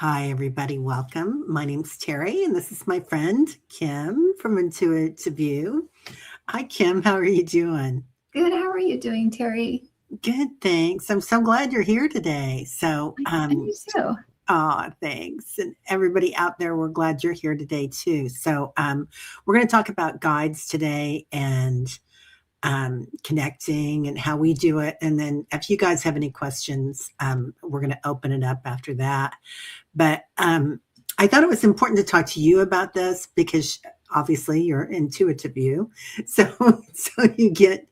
Hi, everybody. Welcome. My name's Teri, and this is my friend Kim from Intuitiview. Hi, Kim. How are you doing? Good. How are you doing, Teri? Good, thanks. I'm so glad you're here today. I do too. Thanks. And everybody out there, we're glad you're here today too. We're going to talk about guides today and connecting and how we do it. And then if you guys have any questions, we're going to open it up after that. But I thought it was important to talk to you about this because obviously you're Intuitiview. So you get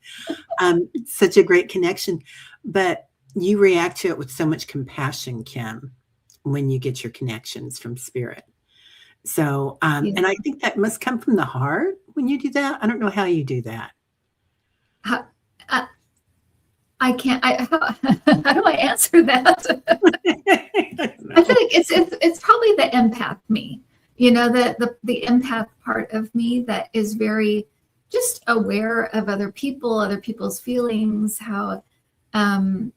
such a great connection, but you react to it with so much compassion, Kim, when you get your connections from spirit. And I think that must come from the heart when you do that. I don't know how you do that. I can't. How do I answer that? I feel like it's probably the empath me. The empath part of me that is very just aware of other people's feelings. How I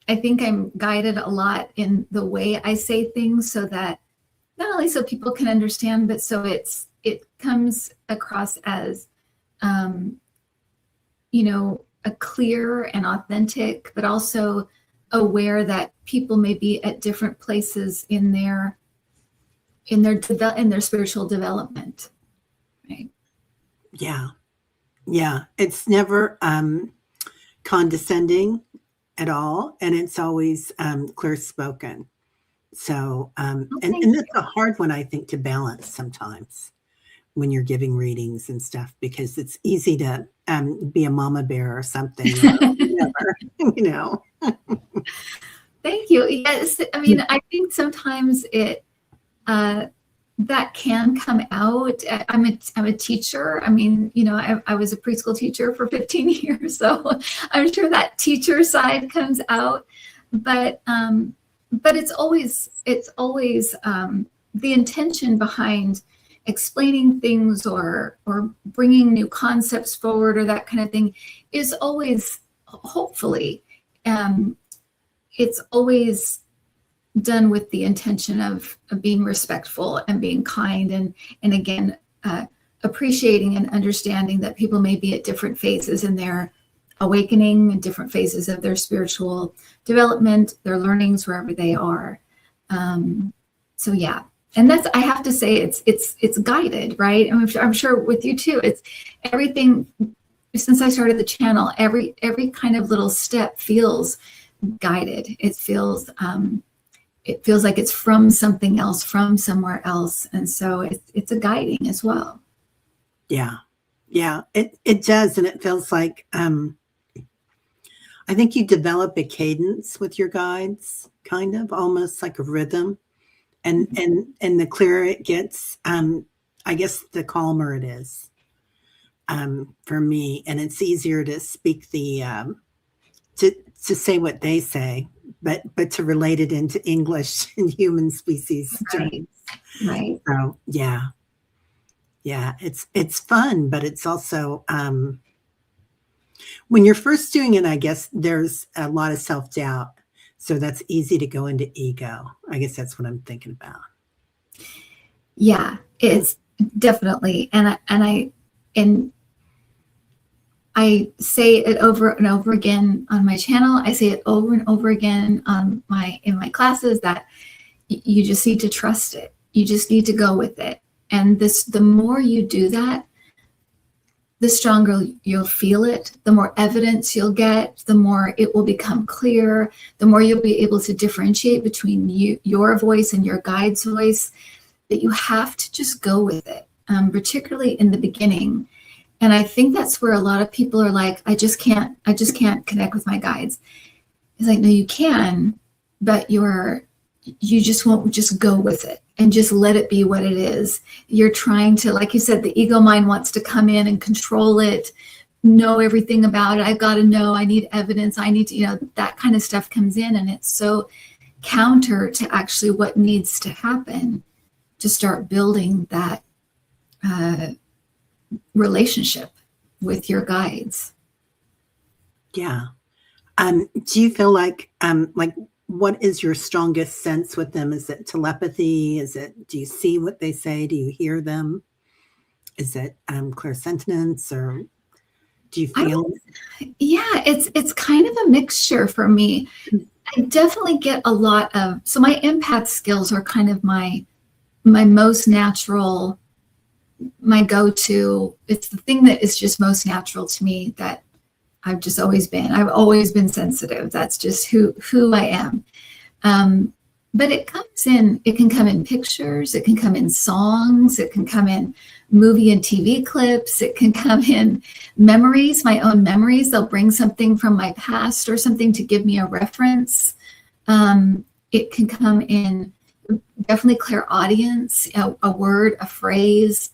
think I'm guided a lot in the way I say things, so that not only so people can understand, but so it comes across as a clear and authentic, but also aware that people may be at different places in their spiritual development. Right. Yeah. It's never condescending at all, and it's always clear spoken. And that's a hard one, I think, to balance sometimes when you're giving readings and stuff, because it's easy to be a mama bear or something, or whatever. Thank you. Yes, I mean, I think sometimes it that can come out. I'm a teacher. I mean, I was a preschool teacher for 15 years, so I'm sure that teacher side comes out. But it's always the intention behind explaining things or bringing new concepts forward or that kind of thing is always, hopefully, it's always done with the intention of being respectful and being kind and again, appreciating and understanding that people may be at different phases in their awakening and different phases of their spiritual development, their learnings, wherever they are. Yeah. And that's, I have to say, it's guided, right? I'm sure with you too. It's everything since I started the channel. Every kind of little step feels guided. It feels like it's from something else, from somewhere else, and so it's a guiding as well. Yeah, it does, and it feels like I think you develop a cadence with your guides, kind of almost like a rhythm. And the clearer it gets, I guess the calmer it is for me, and it's easier to speak to say what they say, but to relate it into English and human species terms. Right. So yeah, it's fun, but it's also when you're first doing it, I guess there's a lot of self-doubt. So that's easy to go into ego. I guess that's what I'm thinking about. Yeah, it's definitely. And I say it over and over again on my channel. I say it over and over again in my classes that you just need to trust it. You just need to go with it. And the more you do that, the stronger you'll feel it, the more evidence you'll get, the more it will become clear, the more you'll be able to differentiate between your voice and your guide's voice, that you have to just go with it, particularly in the beginning. And I think that's where a lot of people are like, I just can't connect with my guides. It's like, no, you can, but you just won't just go with it and just let it be what it is. You're trying to, like you said, the ego mind wants to come in and control it, know everything about it. I've got to know, I need evidence. I need to, that kind of stuff comes in, and it's so counter to actually what needs to happen to start building that relationship with your guides. Yeah. Do you feel like what is your strongest sense with them? Is it telepathy? Do you see what they say? Do you hear them? Is it clairsentience, or do you feel? Yeah, it's kind of a mixture for me. I definitely get a lot of, so my empath skills are kind of my most natural, my go-to. It's the thing that is just most natural to me, that I've just always been. I've always been sensitive. That's just who I am. But it can come in pictures, it can come in songs, it can come in movie and TV clips, it can come in memories, my own memories. They'll bring something from my past or something to give me a reference. It can come in definitely clairaudience, a word, a phrase,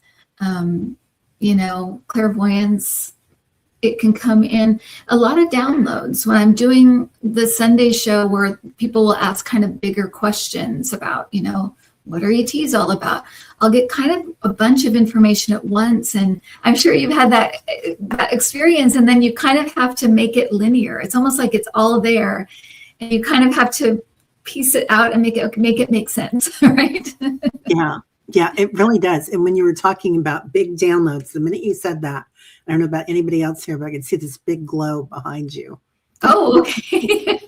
clairvoyance. It can come in a lot of downloads when I'm doing the Sunday show, where people will ask kind of bigger questions about, what are ETs all about? I'll get kind of a bunch of information at once. And I'm sure you've had that experience. And then you kind of have to make it linear. It's almost like it's all there. And you kind of have to piece it out and make it make sense, right? Yeah, it really does. And when you were talking about big downloads, the minute you said that, I don't know about anybody else here, but I can see this big glow behind you. Oh, okay.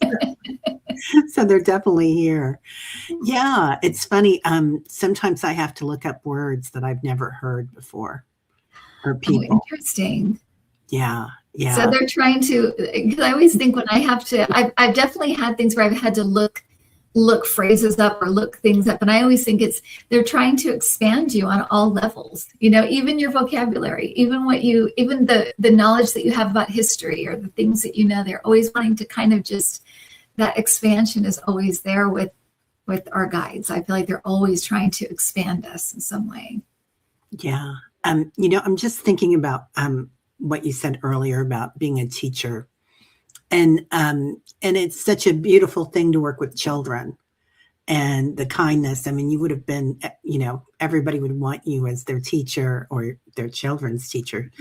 So they're definitely here. Yeah, it's funny. Sometimes I have to look up words that I've never heard before, or people. Oh, interesting. Yeah. So they're trying to, because I always think when I have to, I've definitely had things where I've had to look phrases up or look things up, and I always think they're trying to expand you on all levels, even your vocabulary, even the knowledge that you have about history, or the things that they're always wanting to kind of just, that expansion is always there with our guides. I feel like they're always trying to expand us in some way. Yeah. I'm just thinking about what you said earlier about being a teacher. And it's such a beautiful thing to work with children, and the kindness. I mean, you would have been, everybody would want you as their teacher or their children's teacher.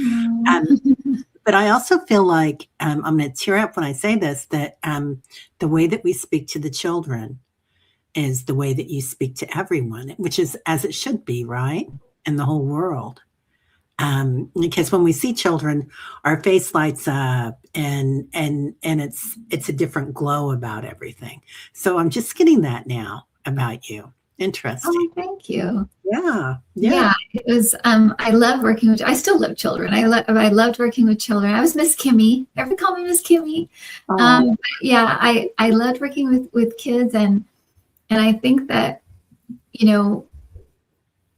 But I also feel like, I'm going to tear up when I say this, that the way that we speak to the children is the way that you speak to everyone, which is as it should be, right? In the whole world. Because when we see children, our face lights up, and it's a different glow about everything. So I'm just getting that now about you. Interesting. Oh, thank you. Yeah. It was. I love working with. I still love children. I loved working with children. I was Miss Kimmy. Everyone call me Miss Kimmy. I loved working with kids, and I think that,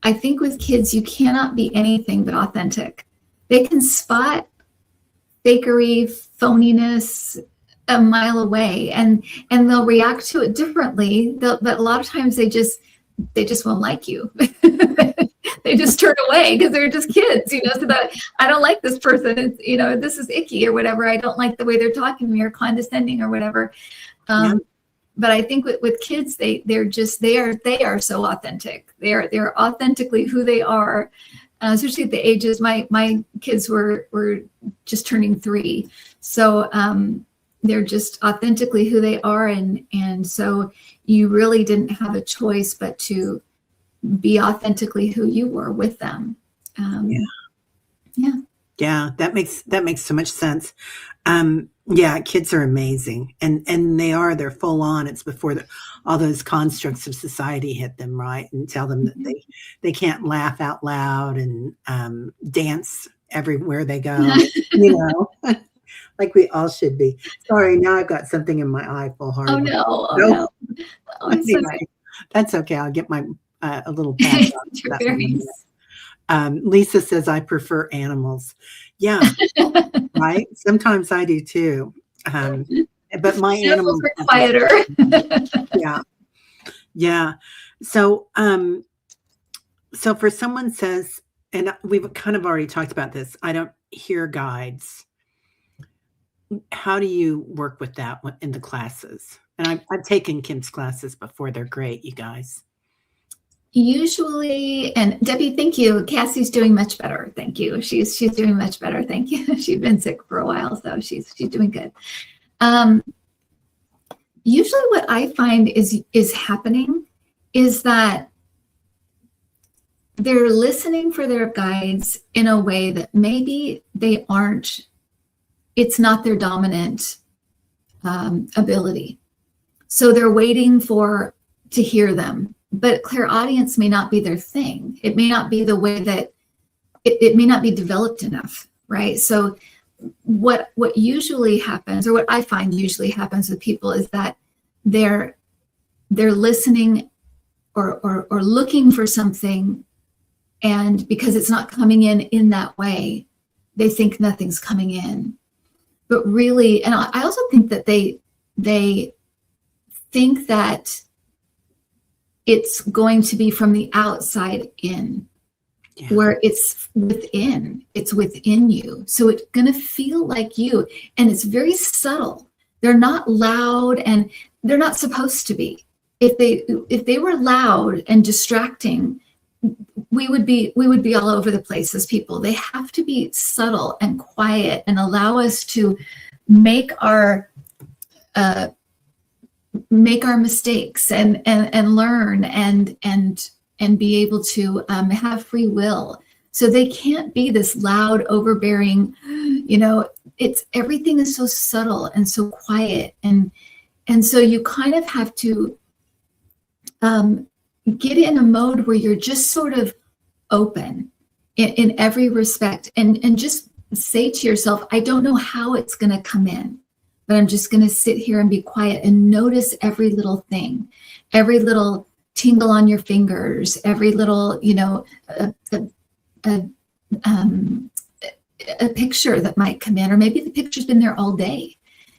I think with kids, you cannot be anything but authentic. They can spot fakery, phoniness a mile away, and they'll react to it differently. But a lot of times they just won't like you. They just turn away because they're just kids, so that I don't like this person. It's, this is icky or whatever. I don't like the way they're talking to me, or condescending or whatever. But I think with kids, they are so authentic. They're authentically who they are, especially at the ages. My kids were just turning 3, so they're just authentically who they are, and so you really didn't have a choice but to be authentically who you were with them. Yeah, that makes so much sense. Kids are amazing, and they're full on. It's before all those constructs of society hit them, right, and tell them that they can't laugh out loud and dance everywhere they go, like we all should be. Sorry, now I've got something in my eye full hard. Oh no. Oh, anyway, that's okay. I'll get my a little pat. Lisa says, I prefer animals. Yeah, right. Sometimes I do too. But my animals are quieter. Yeah. So for someone says, and we've kind of already talked about this, I don't hear guides. How do you work with that in the classes? And I've taken Kim's classes before. They're great, you guys. Usually, and Debbie, thank you. Cassie's doing much better. Thank you. She's doing much better. Thank you. She's been sick for a while, so she's doing good. Usually what I find is happening is that they're listening for their guides in a way that maybe they aren't, it's not their dominant ability. So they're waiting to hear them, but clairaudience may not be their thing. It may not be the way that it may not be developed enough, right? So what usually happens, or what I find usually happens with people, is that they're listening or looking for something, and because it's not coming in that way, they think nothing's coming in. But really, and I also think that they think that it's going to be from the outside in, where it's within you. So it's going to feel like you, and it's very subtle. They're not loud, and they're not supposed to be. If they were loud and distracting, we would be all over the place as people. They have to be subtle and quiet and allow us to make our mistakes and learn and be able to have free will. So they can't be this loud, overbearing, it's everything is so subtle and so quiet. And so you kind of have to get in a mode where you're just sort of open in every respect, and just say to yourself, I don't know how it's going to come in, but I'm just going to sit here and be quiet and notice every little thing, every little tingle on your fingers, every little, a picture that might come in, or maybe the picture's been there all day,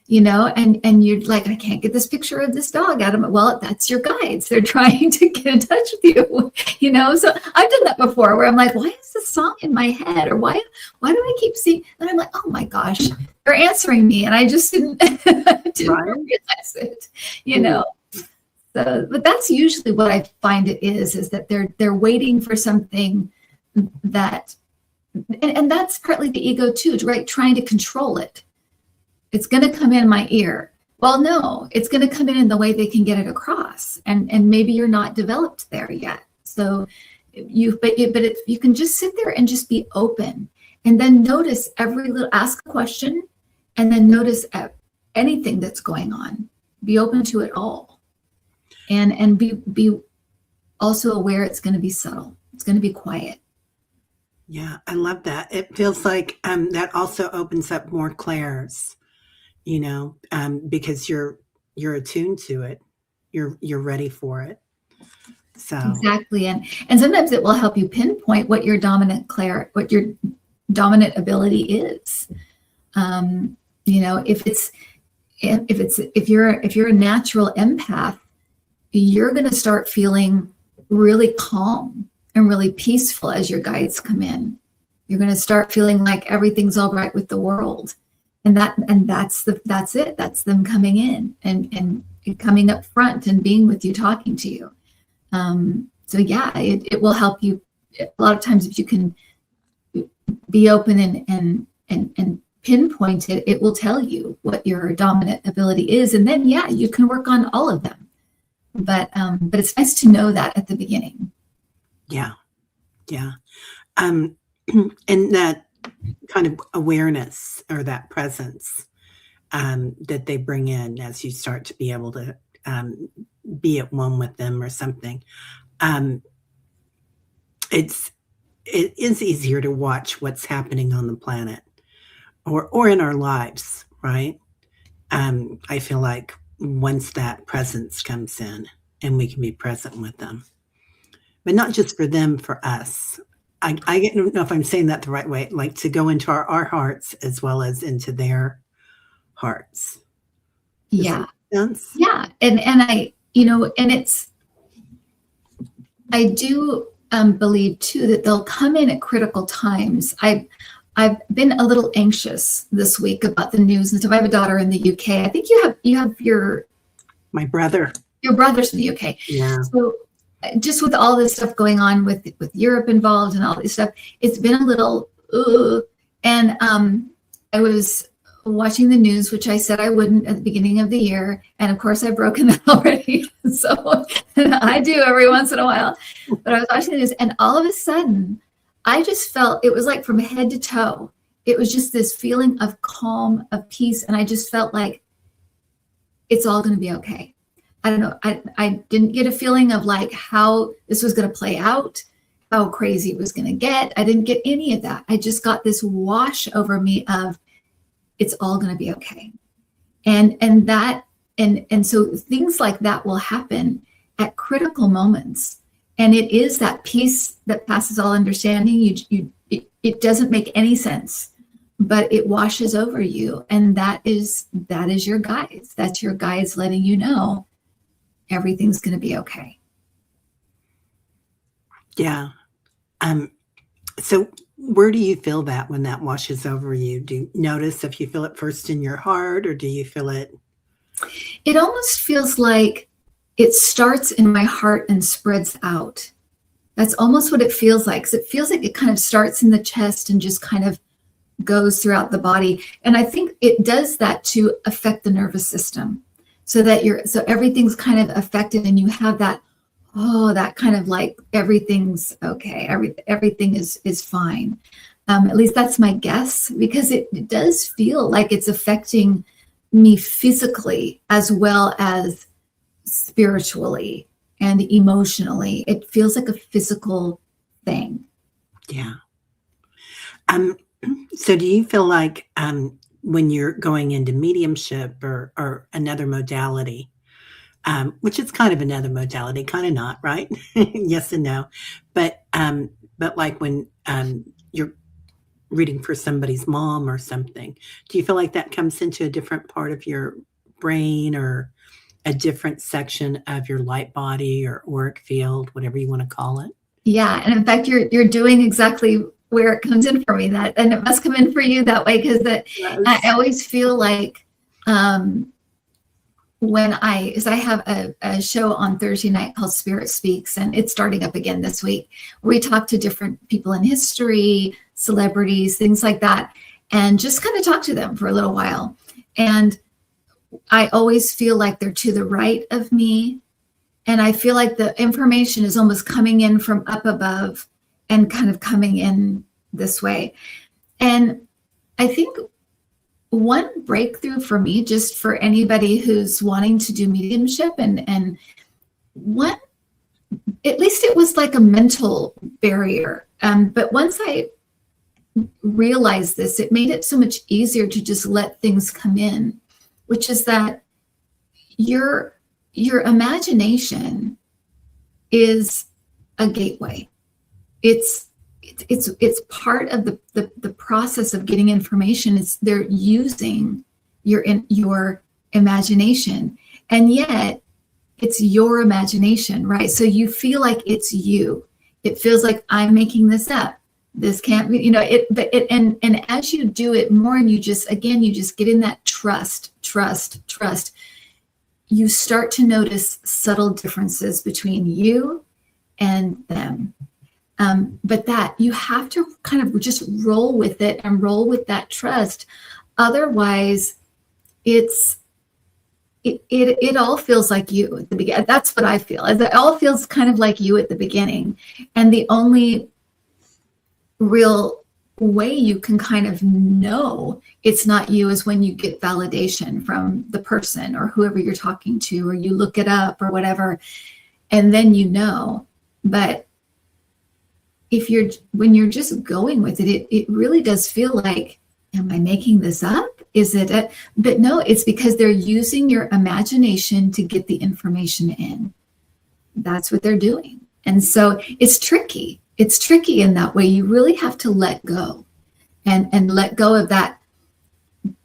and you're like, I can't get this picture of this dog out of it. Well, that's your guides. They're trying to get in touch with you, so I've done that before, where I'm like, why is this song in my head? Or why do I keep seeing, and I'm like, oh my gosh, they're answering me. And I just didn't realize it, So, but that's usually what I find it is that they're waiting for something that, and that's partly the ego too, right? Trying to control it. It's going to come in my ear. Well, no, it's going to come in the way they can get it across, and maybe you're not developed there yet. So you can just sit there and just be open, and then notice ask a question, and then notice anything that's going on. Be open to it all, and be also aware it's going to be subtle. It's going to be quiet. Yeah, I love that. It feels like that also opens up more clares, because you're attuned to it. You're ready for it. So exactly, and sometimes it will help you pinpoint what your dominant ability is. If you're a natural empath, you're going to start feeling really calm and really peaceful as your guides come in. You're going to start feeling like everything's all right with the world, and that's it. That's them coming in and coming up front and being with you, talking to you. So yeah, it will help you a lot of times if you can be open and pinpoint it. It will tell you what your dominant ability is, and then yeah, you can work on all of them. But it's nice to know that at the beginning. Yeah. And that kind of awareness, or that presence that they bring in as you start to be able to be at one with them or something. It is easier to watch what's happening on the planet or in our lives, right? I feel like once that presence comes in and we can be present with them, but not just for them, for us. I don't know if I'm saying that the right way, like to go into our hearts as well as into their hearts. Does that make sense? Yeah. And I, I do believe too that they'll come in at critical times. I've been a little anxious this week about the news and stuff. I have a daughter in the UK. I think you have my brother. Your brother's in the UK. Yeah. So just with all this stuff going on with Europe involved and all this stuff, it's been a little, and I was watching the news, which I said I wouldn't at the beginning of the year. And of course, I've broken that already. So I do every once in a while. But I was watching the news, and all of a sudden, I just felt it was like from head to toe. It was just this feeling of calm, of peace. And I just felt like it's all going to be okay. I don't know. I didn't get a feeling of like how this was going to play out, how crazy it was going to get. I didn't get any of that. I just got this wash over me of it's all going to be okay. And so things like that will happen at critical moments. And it is that peace that passes all understanding. It doesn't make any sense, but it washes over you. And that is your guides. That's your guides letting you know everything's going to be okay. Yeah. So where do you feel that when that washes over you? Do you notice if you feel it first in your heart, or do you feel it? It almost feels like it starts in my heart and spreads out. That's almost what it feels like. 'Cause it feels like it kind of starts in the chest and just kind of goes throughout the body. And I think it does that to affect the nervous system, so that so everything's kind of affected, and you have that, that kind of like everything's okay. Everything is fine. At least that's my guess, because it does feel like it's affecting me physically as well as spiritually and emotionally. It feels like a physical thing. Yeah. So do you feel like when you're going into mediumship or another modality, which is kind of another modality, kind of not, right? Yes and no. But like when you're reading for somebody's mom or something, do you feel like that comes into a different part of your brain, or a different section of your light body or auric field, whatever you want to call it? Yeah. And in fact, you're doing exactly where it comes in for me, and it must come in for you that way, because Yes. I always feel like because I have a show on Thursday night called Spirit Speaks, and it's starting up again this week, where we talk to different people in history, celebrities, things like that, and just kind of talk to them for a little while. And I always feel like they're to the right of me. And I feel like the information is almost coming in from up above and kind of coming in this way. And I think one breakthrough for me, just for anybody who's wanting to do mediumship, and one, at least it was like a mental barrier. But once I realized this, it made it so much easier to just let things come in, which is that your imagination is a gateway. It's part of the process of getting information. They're using your imagination, and yet it's your imagination, right? So you feel like it's you. It feels like I'm making this up. This can't be, and as you do it more, and you just get in that trust, you start to notice subtle differences between you and them. But that you have to kind of just roll with it and roll with that trust. Otherwise, it all feels like you at the beginning. That's what I feel. It all feels kind of like you at the beginning. And the only real way you can kind of know it's not you is when you get validation from the person or whoever you're talking to, or you look it up or whatever, and then you know. But when you're just going with it, it really does feel like, am I making this up? Is it but no, it's because they're using your imagination to get the information in. That's what they're doing. And so it's tricky. It's tricky in that way. You really have to let go and let go of that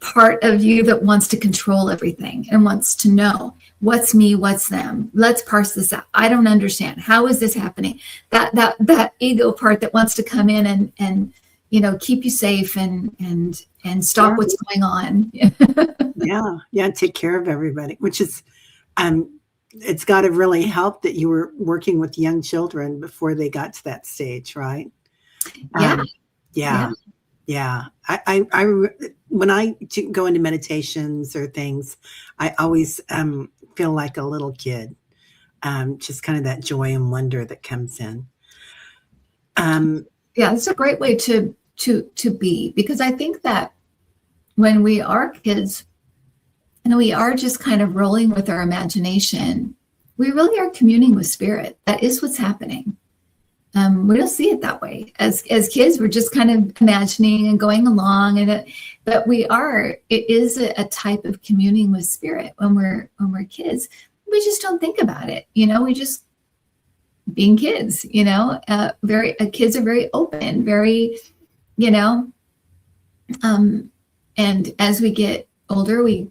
part of you that wants to control everything and wants to know what's me, what's them. Let's parse this out. I don't understand. How is this happening? That ego part that wants to come in and keep you safe and stop what's going on. Yeah, take care of everybody, which is it's got to really help that you were working with young children before they got to that stage, right? Yeah. Yeah. Yeah. When I go into meditations or things, I always feel like a little kid. Just kind of that joy and wonder that comes in. Yeah, it's a great way to be, because I think that when we are kids and we are just kind of rolling with our imagination, we really are communing with spirit. That is what's happening. We don't see it that way. As kids, we're just kind of imagining and going along, but it is a type of communing with spirit when we're kids. We just don't think about it, we just being kids, kids are very open, very, and as we get older, we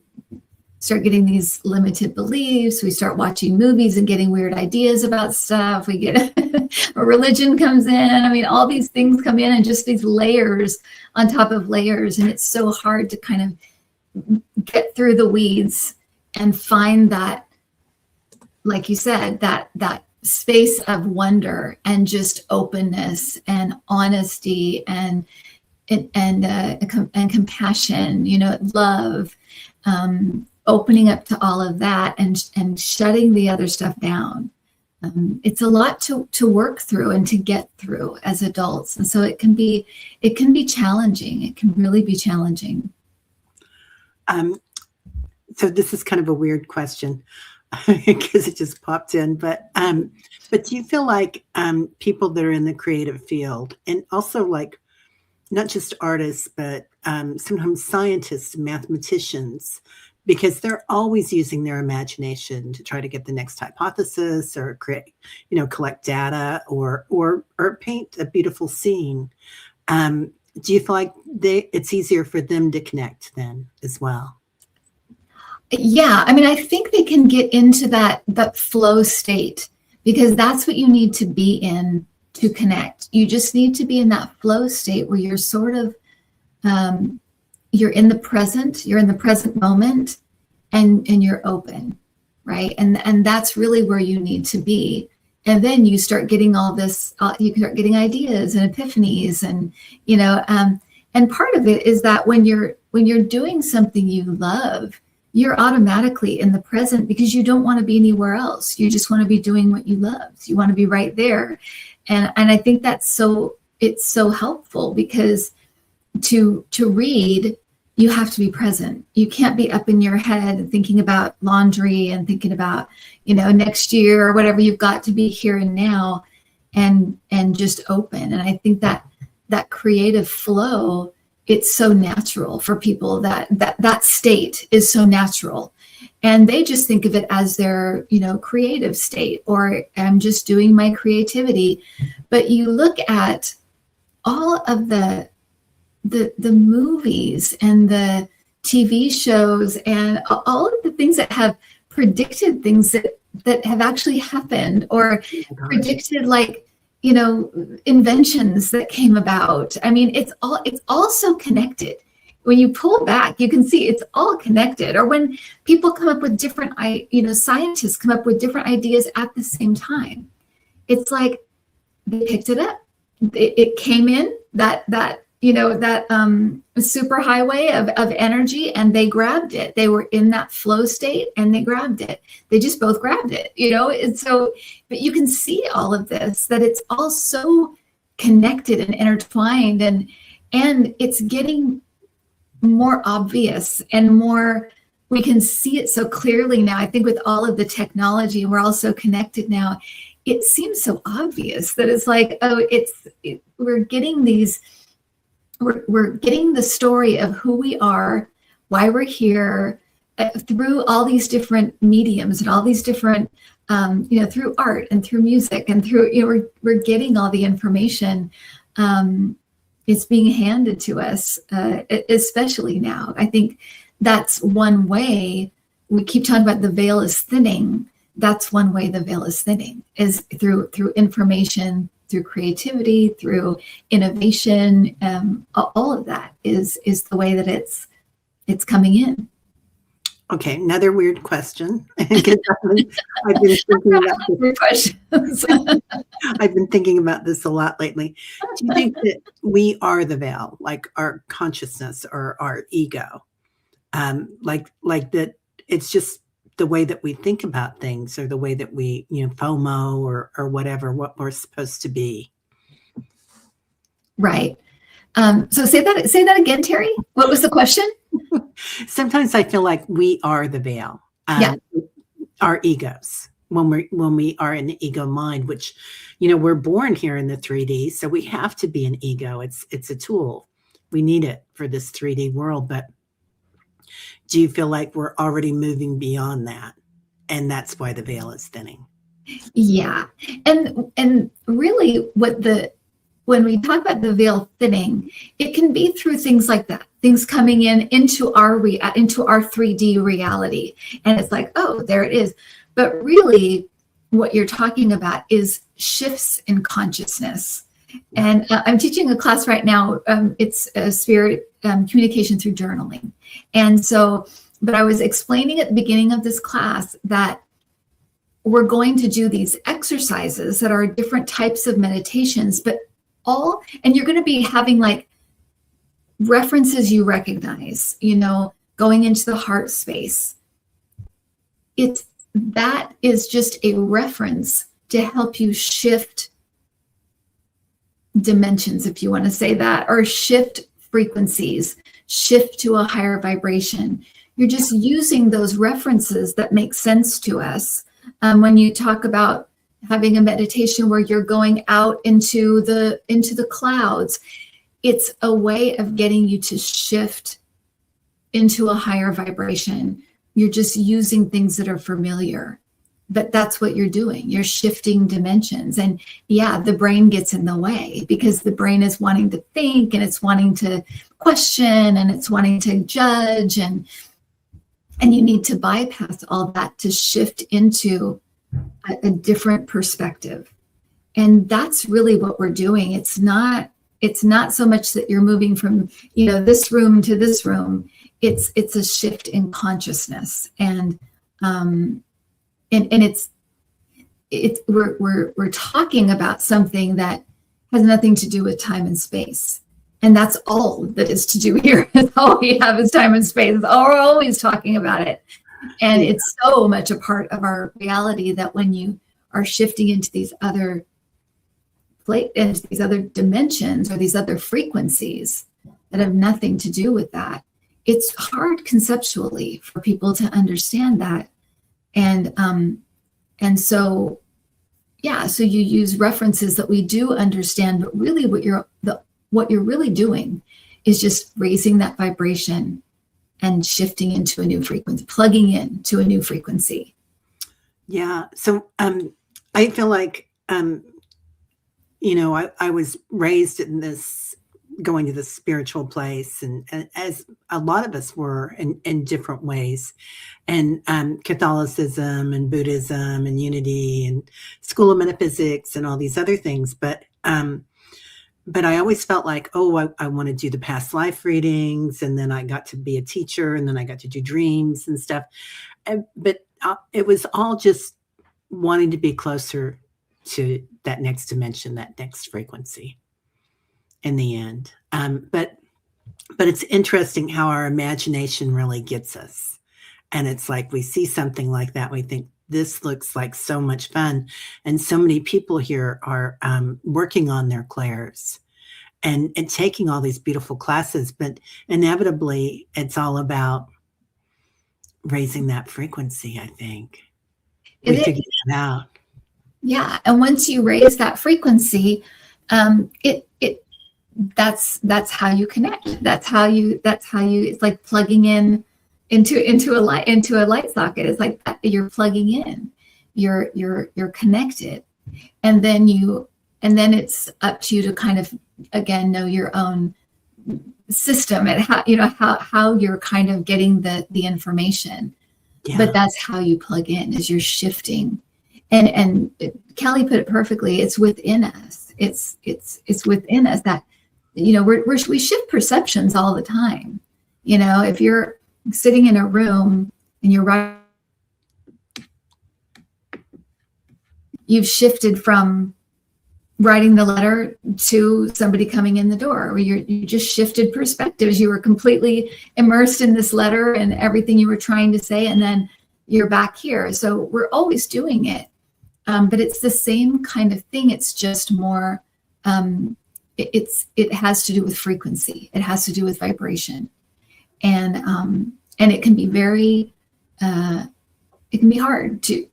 start getting these limited beliefs. We start watching movies and getting weird ideas about stuff. We get religion comes in. I mean, all these things come in, and just these layers on top of layers. And it's so hard to kind of get through the weeds and find that, like you said, that space of wonder and just openness and honesty and compassion, love, opening up to all of that and shutting the other stuff down. It's a lot to work through and to get through as adults. And so it can be challenging. It can really be challenging. So this is kind of a weird question because it just popped in, but do you feel like people that are in the creative field, and also like not just artists, but sometimes scientists and mathematicians, because they're always using their imagination to try to get the next hypothesis or create, collect data or paint a beautiful scene. Do you feel like it's easier for them to connect then as well? Yeah, I mean, I think they can get into that flow state, because that's what you need to be in to connect. You just need to be in that flow state where you're sort of, you're in the present moment, and you're open, right? And that's really where you need to be. And then you start getting all this, you start getting ideas and epiphanies, and, and part of it is that when you're doing something you love, you're automatically in the present because you don't want to be anywhere else. You just want to be doing what you love. You want to be right there. And I think it's so helpful, because to read, you have to be present. You can't be up in your head thinking about laundry and thinking about, next year or whatever. You've got to be here and now and just open. And I think that creative flow, it's so natural for people, that state is so natural. And they just think of it as their, creative state, or I'm just doing my creativity. But you look at all of the movies and the TV shows and all of the things that have predicted things that have actually happened, or predicted, like, inventions that came about. I mean, it's all so connected. When you pull back, you can see it's all connected. Or when people come up with different, scientists come up with different ideas at the same time. It's like they picked it up. It came in that super highway of energy, and they grabbed it. They were in that flow state and they grabbed it. They just both grabbed it, And so, but you can see all of this, that it's all so connected and intertwined, and it's getting more obvious and more, we can see it so clearly now. I think with all of the technology, we're all so connected now. It seems so obvious that it's like, we're getting these, we're getting the story of who we are, why we're here, through all these different mediums and all these different, through art and through music and through, we're getting all the information. It's being handed to us, especially now. I think that's one way. We keep talking about the veil is thinning. That's one way the veil is thinning, is through information, through creativity, through innovation. All of that is the way that it's coming in. Okay, another weird question. I've been thinking about weird questions. I've been thinking about this a lot lately. Do you think that we are the veil, like our consciousness or our ego? Like that it's just the way that we think about things, or the way that we, FOMO or whatever, what we're supposed to be. Right. So say that again, Teri. What was the question? Sometimes I feel like we are the veil. Yeah. Our egos, when we are in the ego mind, which, we're born here in the 3D, so we have to be an ego. It's a tool. We need it for this 3D world. But do you feel like we're already moving beyond that, and that's why the veil is thinning? Yeah. And really when we talk about the veil thinning, it can be through things like that, things coming into our 3D reality. And it's like, oh, there it is. But really what you're talking about is shifts in consciousness. And I'm teaching a class right now. It's a spirit communication through journaling. And so, but I was explaining at the beginning of this class that we're going to do these exercises that are different types of meditations, but and you're going to be having like references you recognize, going into the heart space. That is just a reference to help you shift dimensions, if you want to say that, or shift frequencies, shift to a higher vibration. You're just using those references that make sense to us. When you talk about having a meditation where you're going out into the clouds, it's a way of getting you to shift into a higher vibration. You're just using things that are familiar, but that's what you're doing. You're shifting dimensions. And yeah, the brain gets in the way because the brain is wanting to think, and it's wanting to question, and it's wanting to judge, and you need to bypass all that to shift into a different perspective. And that's really what we're doing. It's not so much that you're moving from, this room to this room. It's a shift in consciousness. And we're talking about something that has nothing to do with time and space. And that's all that is to do here. All we have is time and space. We're always talking about it. And it's so much a part of our reality that when you are shifting into these other dimensions or these other frequencies that have nothing to do with that, it's hard conceptually for people to understand that. And so you use references that we do understand, but really what you're really doing is just raising that vibration and shifting into a new frequency, plugging in to a new frequency. Yeah. So I feel like, I was raised in this, going to this spiritual place, and as a lot of us were in different ways, and Catholicism and Buddhism and Unity and School of Metaphysics and all these other things. But I always felt like, I want to do the past life readings. And then I got to be a teacher, and then I got to do dreams and stuff. But it was all just wanting to be closer to that next dimension, that next frequency in the end. But it's interesting how our imagination really gets us. And it's like we see something like that, we think, this looks like so much fun. And so many people here are working on their clares and taking all these beautiful classes. But inevitably, it's all about raising that frequency, I think. We figured that out. Yeah. And once you raise that frequency, that's how you connect. That's how you, it's like plugging in into a light socket. It's like you're plugging in, you're connected. And then it's up to you to kind of, again, know your own system and how you're kind of getting the information. Yeah. But that's how you plug in, is you're shifting. And Kelly put it perfectly. It's within us. It's within us that, we shift perceptions all the time. If you're sitting in a room and you've shifted from writing the letter to somebody coming in the door, or you just shifted perspectives. You were completely immersed in this letter and everything you were trying to say, and then you're back here. So we're always doing it, but it's the same kind of thing. It's just more. It has to do with frequency. It has to do with vibration, and it can be very. It can be hard to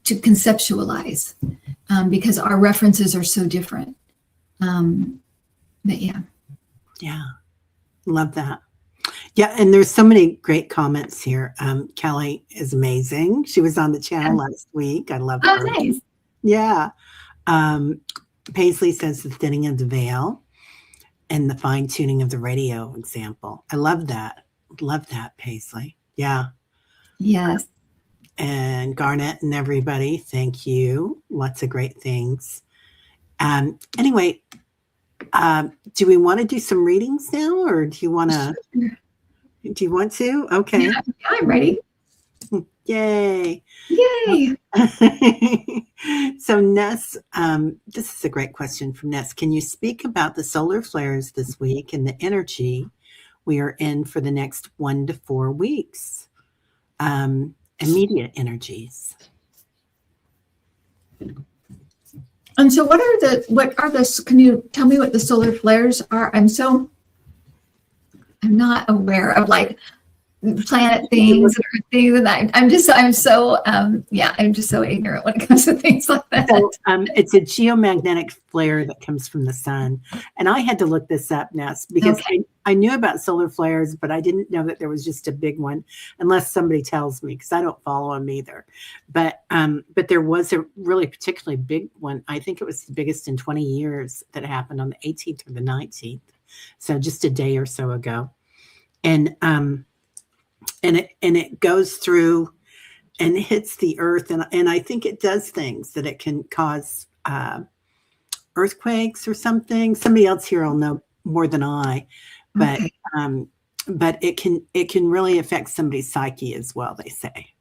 conceptualize because our references are so different. But yeah, love that. Yeah, and there's so many great comments here. Kelly is amazing. She was on the channel last week. I love her. Nice. Yeah. Paisley says the thinning of the veil and the fine tuning of the radio example. I love that. Love that, Paisley. Yeah. Yes. And Garnet and everybody, thank you. Lots of great things. Anyway, do we want to do some readings now, or do you want to? Do you want to? Okay. Yeah, I'm ready. Yay. Yay. So Ness, this is a great question from Ness. Can you speak about the solar flares this week and the energy we are in for the next 1 to 4 weeks? Immediate energies. And so what are the, can you tell me what the solar flares are? I'm not aware of like planet things or things, and I'm just so ignorant when it comes to things like that. So it's a geomagnetic flare that comes from the sun, and I had to look this up, Ness, because I knew about solar flares, but I didn't know that there was just a big one, unless somebody tells me, because I don't follow them either. But there was a really particularly big one. I think it was the biggest in 20 years that happened on the 18th or the 19th, so just a day or so ago, and it goes through and hits the earth, and I think it does things that it can cause earthquakes or something. Somebody else here will know more than I, but it can really affect somebody's psyche as well, they say.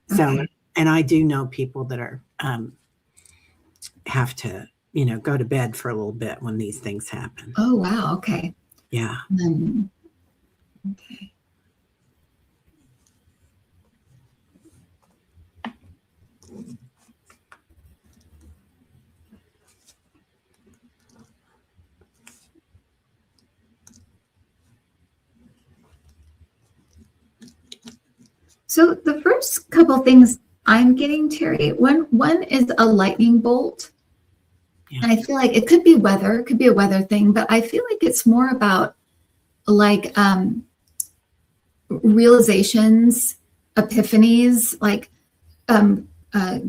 So, and I do know people that are have to go to bed for a little bit when these things happen. Oh wow. Okay. Yeah. Okay. So the first couple things I'm getting, Teri, one is a lightning bolt. Yeah. And I feel like it could be weather, it could be a weather thing, but I feel like it's more about like realizations, epiphanies, like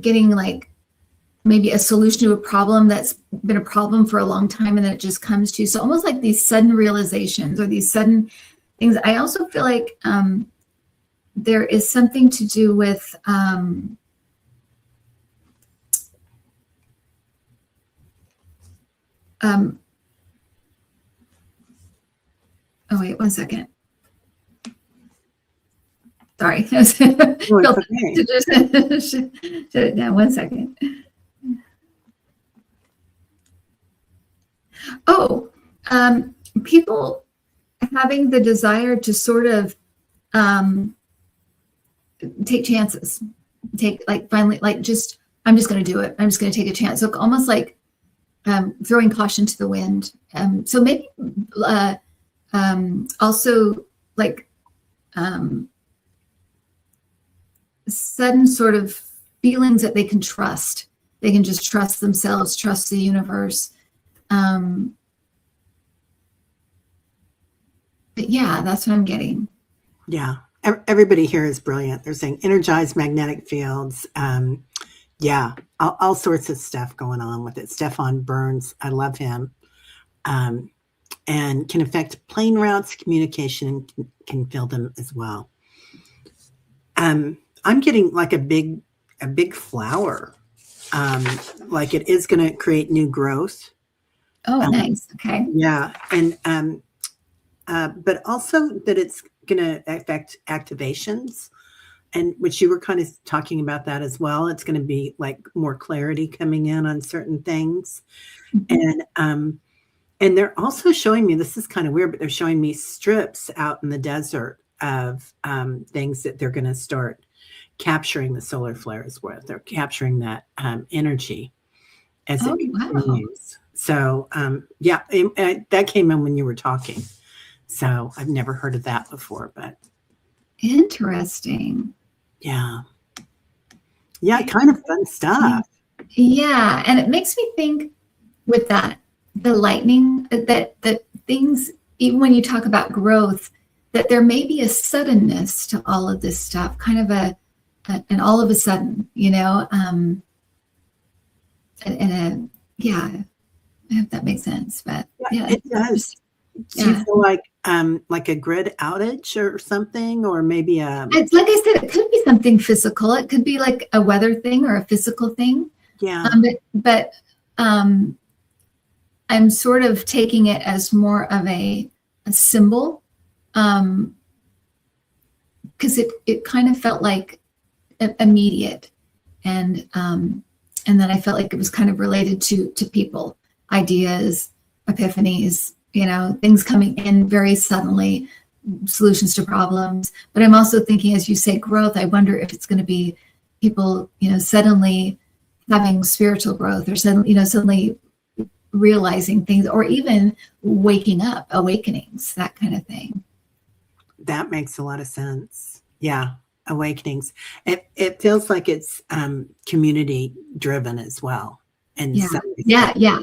getting like maybe a solution to a problem that's been a problem for a long time and then it just comes to you. So almost like these sudden realizations or these sudden things. I also feel like there is something to do with oh wait, 1 second. Sorry. Shut it down 1 second. Oh, people having the desire to sort of take chances, finally, I'm just going to do it. I'm just going to take a chance. So almost like throwing caution to the wind. So maybe also like sudden sort of feelings that they can trust. They can just trust themselves, trust the universe. But yeah, that's what I'm getting. Yeah. Everybody here is brilliant. They're saying energized magnetic fields. Yeah, all sorts of stuff going on with it. Stefan Burns, I love him. And can affect plane routes, communication, and can fill them as well. I'm getting like a big flower. Like it is going to create new growth. Oh, nice. Okay. Yeah. And but also that it's going to affect activations and which you were kind of talking about that as well. It's going to be like more clarity coming in on certain things. And they're also showing me, this is kind of weird, but they're showing me strips out in the desert of things that they're going to start capturing the solar flares with. They're capturing that energy as it continues. So yeah, that came in when you were talking. So I've never heard of that before, but interesting. Yeah, kind of fun stuff. Yeah, and it makes me think with that, the lightning, that things, even when you talk about growth, that there may be a suddenness to all of this stuff, kind of an all of a sudden, and yeah, I hope that makes sense. But yeah, it does. Do you feel like a grid outage or something, or maybe it's like I said, it could be something physical. It could be like a weather thing or a physical thing. Yeah. But I'm sort of taking it as more of a symbol, because it kind of felt like immediate, and then I felt like it was kind of related to people, ideas, epiphanies, things coming in very suddenly, solutions to problems. But I'm also thinking, as you say, growth, I wonder if it's going to be people, suddenly having spiritual growth, or suddenly realizing things, or even waking up, awakenings, that kind of thing. That makes a lot of sense. Yeah. Awakenings. It feels like it's community driven as well. And yeah.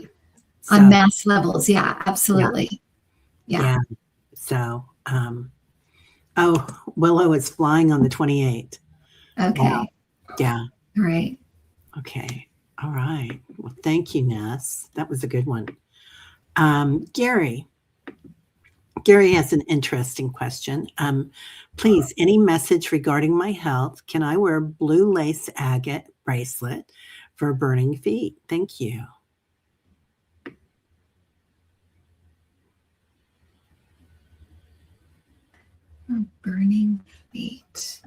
So, on mass levels. Yeah, absolutely. Yeah. So, Willow is flying on the 28th. Okay. Wow. Yeah. All right. Okay. All right. Well, thank you, Ness. That was a good one. Gary has an interesting question. Please, any message regarding my health? Can I wear blue lace agate bracelet for burning feet? Thank you. Burning feet.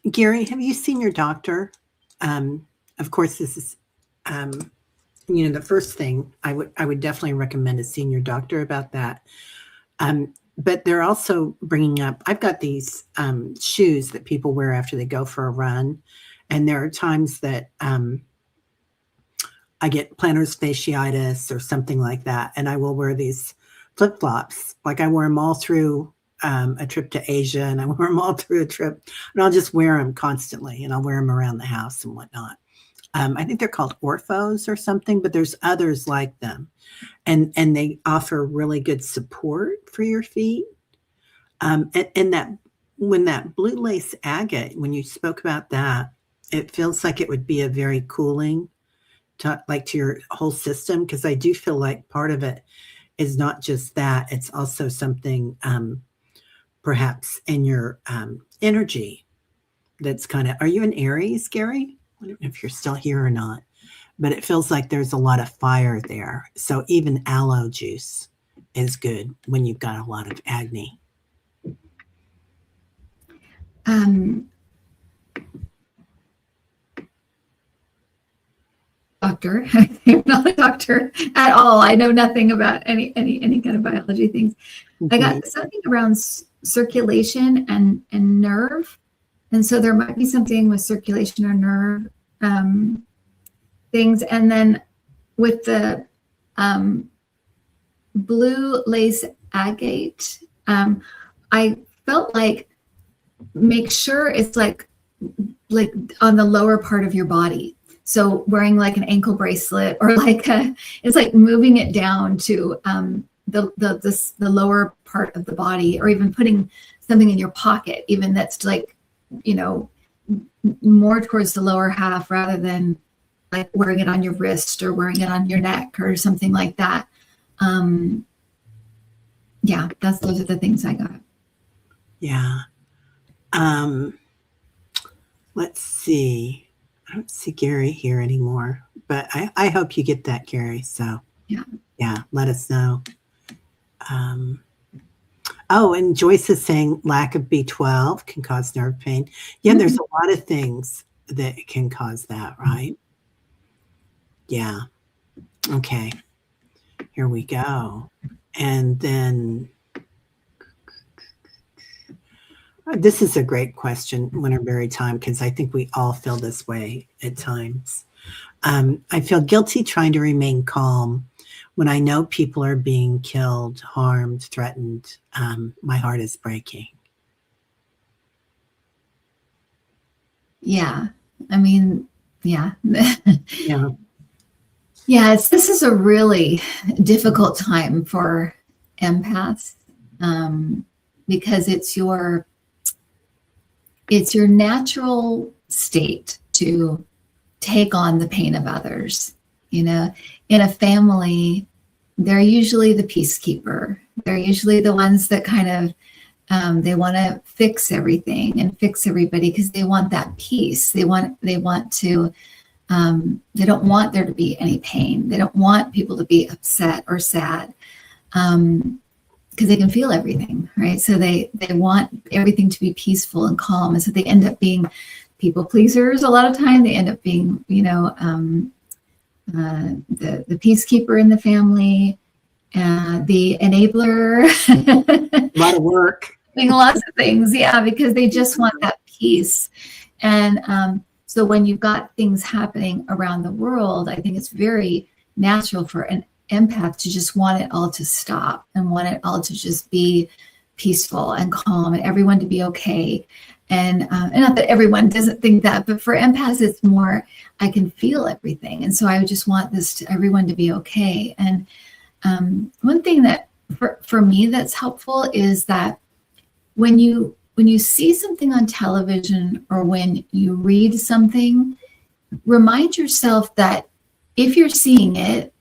Gary, have you seen your doctor? Of course, this is, the first thing I would definitely recommend is seeing your doctor about that. But they're also bringing up, I've got these shoes that people wear after they go for a run. And there are times that I get plantar fasciitis or something like that. And I will wear these flip-flops. Like I wear them all through a trip to Asia, and I wear them all through a trip, and I'll just wear them constantly, and I'll wear them around the house and whatnot. I think they're called orthos or something, but there's others like them, and they offer really good support for your feet. And that when that blue lace agate, when you spoke about that, it feels like it would be a very cooling to your whole system, because I do feel like part of it is not just that, it's also something perhaps in your energy that's kind of, are you an Aries, Gary? I don't know if you're still here or not, but it feels like there's a lot of fire there. So even aloe juice is good when you've got a lot of acne. Doctor, I'm not a doctor at all. I know nothing about any kind of biology things. Mm-hmm. I got something around circulation and nerve, and so there might be something with circulation or nerve things. And then with the blue lace agate, I felt like, make sure it's like on the lower part of your body. So wearing like an ankle bracelet, or it's like moving it down to the lower part of the body, or even putting something in your pocket, even that's like, more towards the lower half rather than like wearing it on your wrist or wearing it on your neck or something like that. Yeah, those are the things I got. Yeah. Let's see. I don't see Gary here anymore, but I hope you get that, Gary. So yeah, let us know. Oh, and Joyce is saying lack of B12 can cause nerve pain. Yeah, there's a lot of things that can cause that, right? Yeah. Okay. Here we go. And then this is a great question, Winterberry Time, because I think we all feel this way at times. I feel guilty trying to remain calm when I know people are being killed, harmed, threatened. My heart is breaking. Yeah. I mean, yeah. Yeah. Yeah, this is a really difficult time for empaths, because it's your natural state to take on the pain of others. You know, in a family, they're usually the peacekeeper. They're usually the ones that kind of they want to fix everything and fix everybody because they want that peace. They want to. They don't want there to be any pain. They don't want people to be upset or sad, because they can feel everything, right? So they want everything to be peaceful and calm, and so they end up being people pleasers. A lot of time, they end up being, the peacekeeper in the family, the enabler. A lot of work. Doing lots of things, yeah, because they just want that peace. And so when you've got things happening around the world, I think it's very natural for an empath to just want it all to stop and want it all to just be peaceful and calm and everyone to be okay. And not that everyone doesn't think that, but for empaths, it's more, I can feel everything. And so I would just want everyone to be okay. And one thing that for me that's helpful is that when you see something on television or when you read something, remind yourself that if you're seeing it,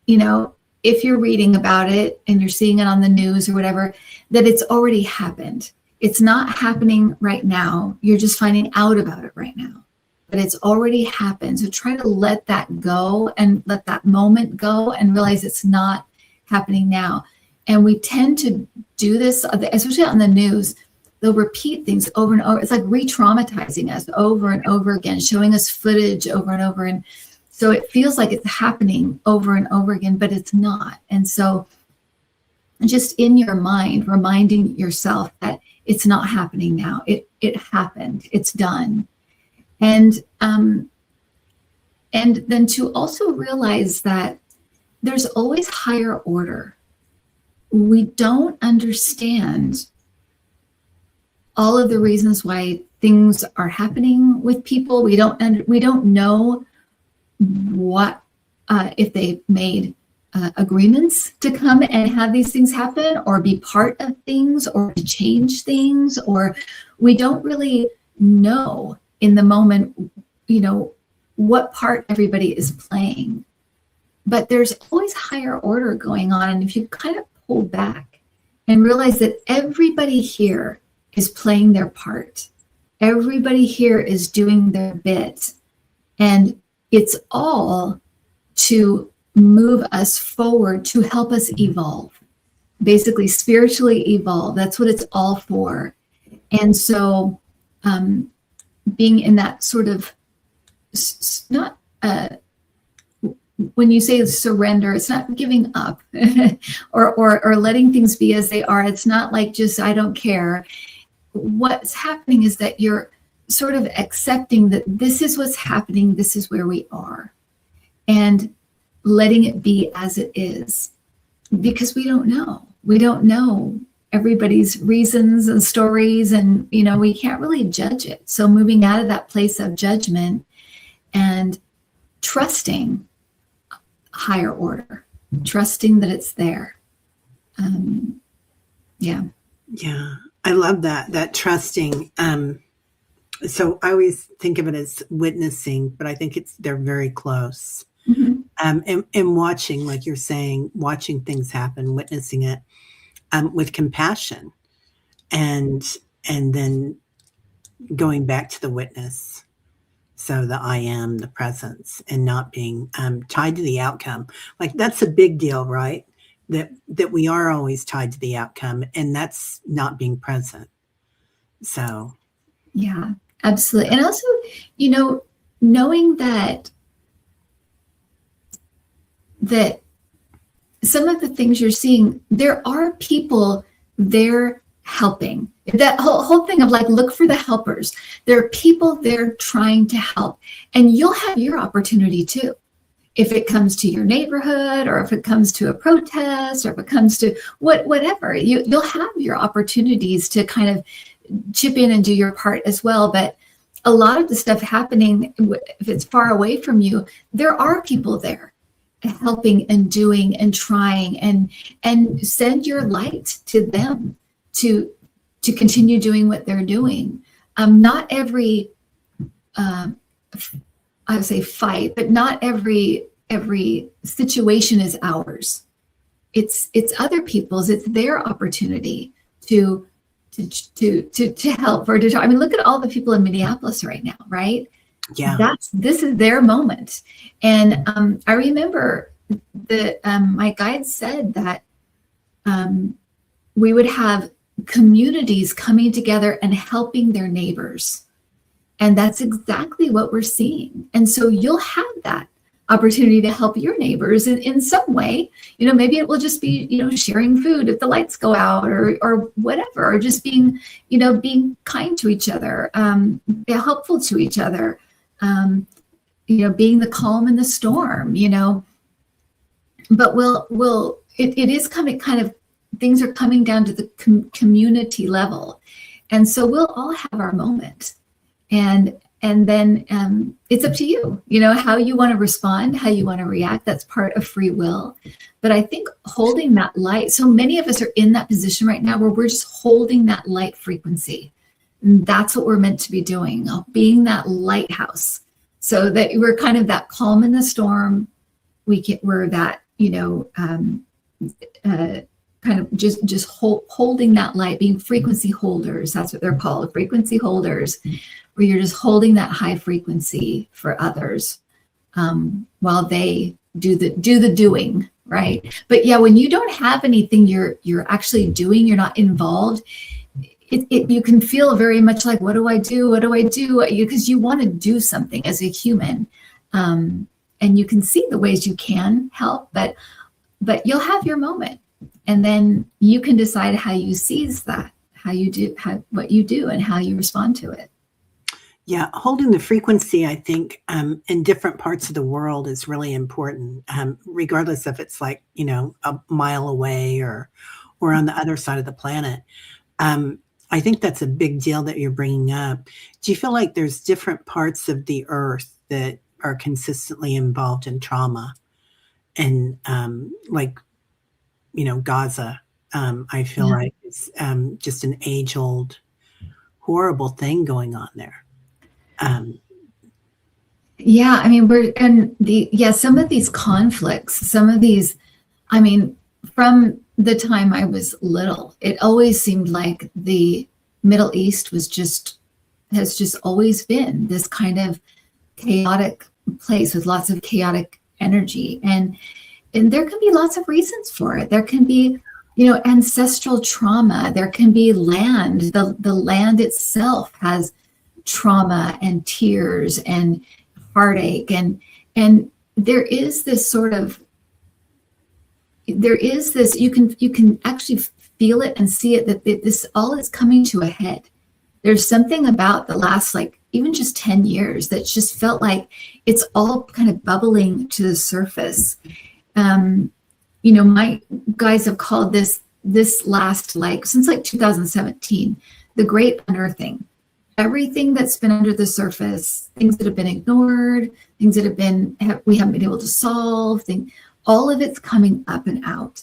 if you're reading about it and you're seeing it on the news or whatever, that it's already happened. It's not happening right now. You're just finding out about it right now, but it's already happened. So try to let that go and let that moment go and realize it's not happening now. And we tend to do this, especially on the news. They'll repeat things over and over. It's like re-traumatizing us over and over again, showing us footage over and over. And so it feels like it's happening over and over again, but it's not. And so just in your mind, reminding yourself that it's not happening now. It happened. It's done. And then to also realize that there's always higher order. We don't understand all of the reasons why things are happening with people. We don't know what if they made agreements to come and have these things happen or be part of things or to change things, or we don't really know in the moment, what part everybody is playing. But there's always higher order going on. And if you kind of pull back and realize that everybody here is playing their part. Everybody here is doing their bit. And it's all to move us forward, to help us evolve, basically spiritually evolve. That's what it's all for. And so being in that sort of, not, when you say surrender, it's not giving up or letting things be as they are. It's not like just, I don't care. What's happening is that you're sort of accepting that this is what's happening, this is where we are, and letting it be as it is, because we don't know everybody's reasons and stories, and we can't really judge it. So moving out of that place of judgment and trusting higher order, trusting that it's there. Yeah. I love that trusting. So I always think of it as witnessing, but I think they're very close. Mm-hmm. And watching, like you're saying, watching things happen, witnessing it with compassion, and and then going back to the witness. So the I am, the presence, and not being tied to the outcome. Like that's a big deal, right? That we are always tied to the outcome, and that's not being present. So Yeah, absolutely. And also, you know, knowing that some of the things you're seeing, there are people there helping. That whole thing of like, look for the helpers. There are people there trying to help, and you'll have your opportunity too. If it comes to your neighborhood, or if it comes to a protest, or if it comes to whatever, you'll have your opportunities to kind of chip in and do your part as well. But a lot of the stuff happening, if it's far away from you, there are people there helping and doing and trying, and send your light to them to continue doing what they're doing. Not every I would say fight, but not every situation is ours. It's other people's. It's their opportunity to help or to talk. I mean, look at all the people in Minneapolis right now, right? yeah, This is their moment. And I remember that my guide said that we would have communities coming together and helping their neighbors. And that's exactly what we're seeing. And so you'll have that opportunity to help your neighbors in some way. You know, maybe it will just be, you know, sharing food if the lights go out, or whatever, or just being, you know, being kind to each other, helpful to each other, you know, being the calm in the storm, you know. But it is coming, kind of, things are coming down to the community level. And so we'll all have our moment. And then it's up to you, you know, how you want to respond, how you want to react. That's part of free will. But I think holding that light, so many of us are in that position right now where we're just holding that light frequency. And that's what we're meant to be doing, being that lighthouse, so that we're kind of that calm in the storm. We're that, you know, kind of just holding that light, being frequency holders. That's what they're called, frequency holders, where you're just holding that high frequency for others, while they do the doing, right? But yeah, when you don't have anything you're actually doing, you're not involved, you can feel very much like, what do I do? What do I do? Because you want to do something as a human, and you can see the ways you can help, but you'll have your moment. And then you can decide how you seize that, how you do, what you do, and how you respond to it. yeah. Holding the frequency, I think, in different parts of the world is really important, regardless if it's like, you know, a mile away or on the other side of the planet. I think that's a big deal that you're bringing up. Do you feel like there's different parts of the earth that are consistently involved in trauma? And like, you know, Gaza, I feel like it's just an age-old horrible thing going on there. Yeah, I mean, some of these conflicts, some of these, I mean, from the time I was little, it always seemed like the Middle East has just always been this kind of chaotic place with lots of chaotic energy. And there can be lots of reasons for it. There can be, you know, ancestral trauma. There can be land. The land itself has trauma and tears and heartache. And there is this you can actually feel it and see it, that this all is coming to a head. There's something about the last, like, even just 10 years that's just felt like it's all kind of bubbling to the surface. You know, my guys have called this last, like, since like 2017, the great unearthing. Everything that's been under the surface, things that have been ignored, things that we haven't been able to solve, all of it's coming up and out.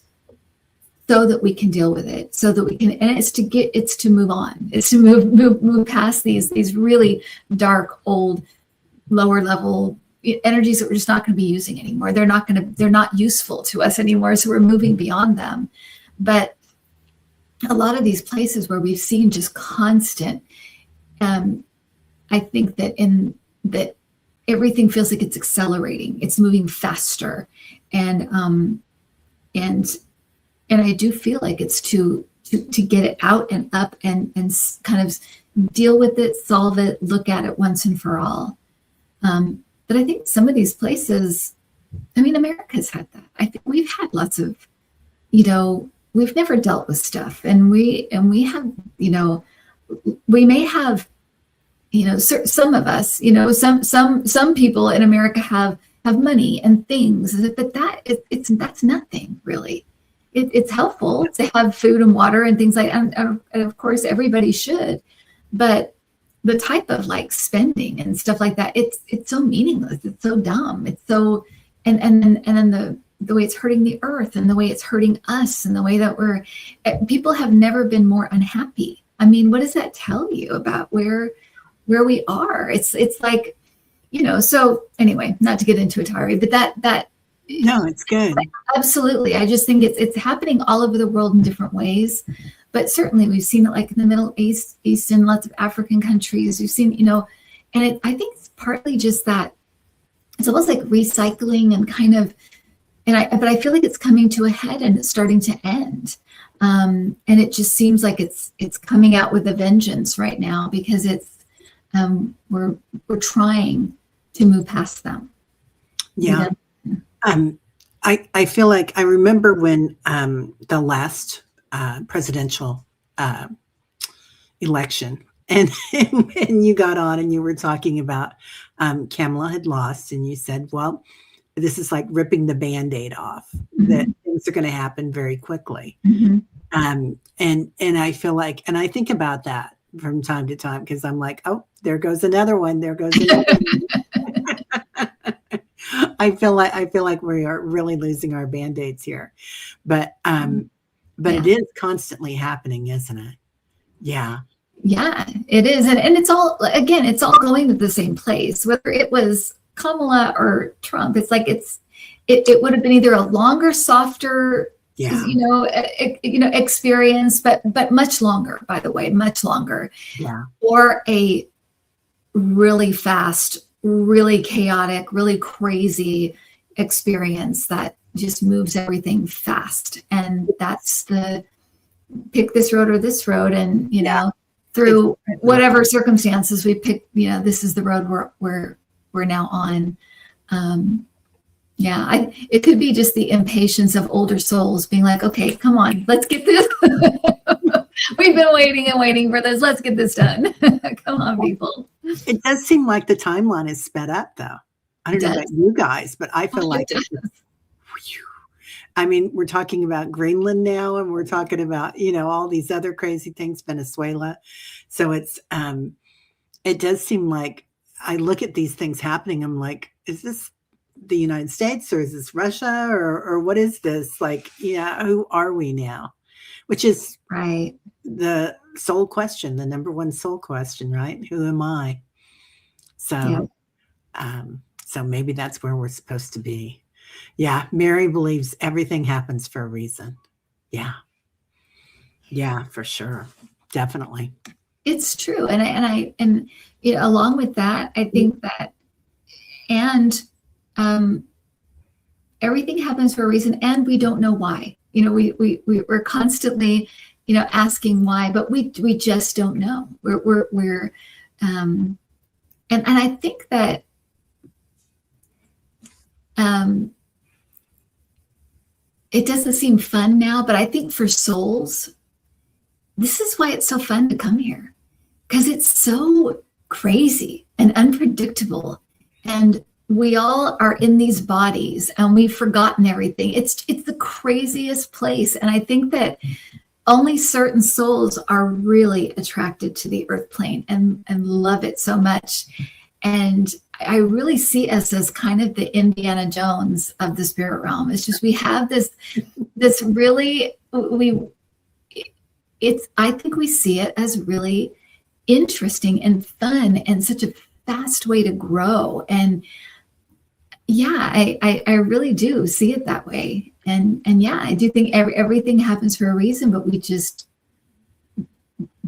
so that we can deal with it, so that we can, and it's to move on. It's to move past these really dark, old, lower level energies that we're just not going to be using anymore. They're not useful to us anymore. So we're moving beyond them. But a lot of these places where we've seen just constant, I think that everything feels like it's accelerating. It's moving faster, and I do feel like it's to get it out and up and kind of deal with it, solve it, look at it once and for all. But I think some of these places, I mean, America's had that. I think we've had lots of, we've never dealt with stuff, and we have, we may have, some of us, some people in America have money and things, but that's nothing really. It's helpful to have food and water and things like that, and of course everybody should, but the type of like spending and stuff like that, it's so meaningless. It's so dumb. It's so, and then the way it's hurting the earth, and the way it's hurting us, and the way that people have never been more unhappy. I mean, what does that tell you about where we are? It's like, so anyway, not to get into it, Teri, but that no, it's good. Absolutely. I just think it's happening all over the world in different ways. But certainly we've seen it like in the Middle East and lots of African countries. We've seen, and I think it's partly just that it's almost like recycling and kind of, but I feel like it's coming to a head and it's starting to end. And it just seems like it's coming out with a vengeance right now, because it's, we're trying to move past them. Yeah. I feel like I remember when the last presidential election, and you got on and you were talking about Kamala had lost, and you said, well, this is like ripping the Band-Aid off, that things are going to happen very quickly. And I feel like, and I think about that from time to time, because I'm like, oh, there goes another one. There goes another one. I feel like we are really losing our Band-Aids here, but it is constantly happening, isn't it? Yeah. Yeah, it is. And it's all going to the same place, whether it was Kamala or Trump. It's like, it would have been either a longer, softer, experience, but much longer, by the way, much longer. Yeah. Or a really fast, really chaotic, really crazy experience that just moves everything fast. And that's the pick this road or this road. And, through whatever circumstances we pick, this is the road we're now on. It could be just the impatience of older souls being like, okay, come on, let's get this. We've been waiting and waiting for this. Let's get this done. Come on, people. It does seem like the timeline is sped up, though. I don't know about you guys, but I feel like I mean, we're talking about Greenland now, and we're talking about, all these other crazy things, Venezuela. So it's, it does seem like I look at these things happening. I'm like, is this the United States, or is this Russia, or what is this? Like, who are we now? Which is right. The soul question, the number one soul question, right? Who am I? So, so maybe that's where we're supposed to be. Yeah. Mary believes everything happens for a reason. Yeah. Yeah, for sure. Definitely. It's true. And along with that, I think that, and everything happens for a reason, and we don't know why. We're constantly, asking why, but we just don't know. We're and I think that it doesn't seem fun now, but I think for souls, this is why it's so fun to come here, because it's so crazy and unpredictable, and we all are in these bodies and we've forgotten everything. It's the craziest place. And I think that only certain souls are really attracted to the earth plane and love it so much. And I really see us as kind of the Indiana Jones of the spirit realm. It's just, we have this really I think we see it as really interesting and fun and such a fast way to grow. And yeah, I really do see it that way. And yeah, I do think everything happens for a reason, but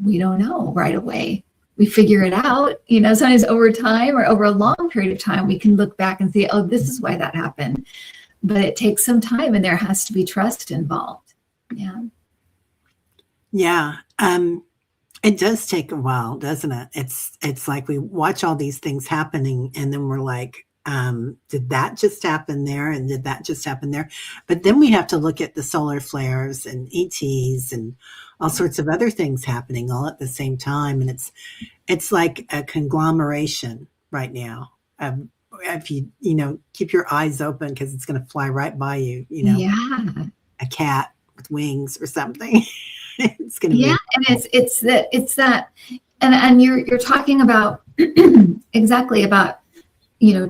we don't know right away. We figure it out, sometimes over time or over a long period of time, we can look back and see, oh, this is why that happened. But it takes some time and there has to be trust involved. Yeah. Yeah. It does take a while, doesn't it? It's like we watch all these things happening and then we're like, did that just happen there? And did that just happen there? But then we have to look at the solar flares and ETs and all sorts of other things happening all at the same time. And it's like a conglomeration right now. If you keep your eyes open, because it's going to fly right by you, Yeah. a cat with wings or something. It's going to be. And it's that, and you're talking about exactly about,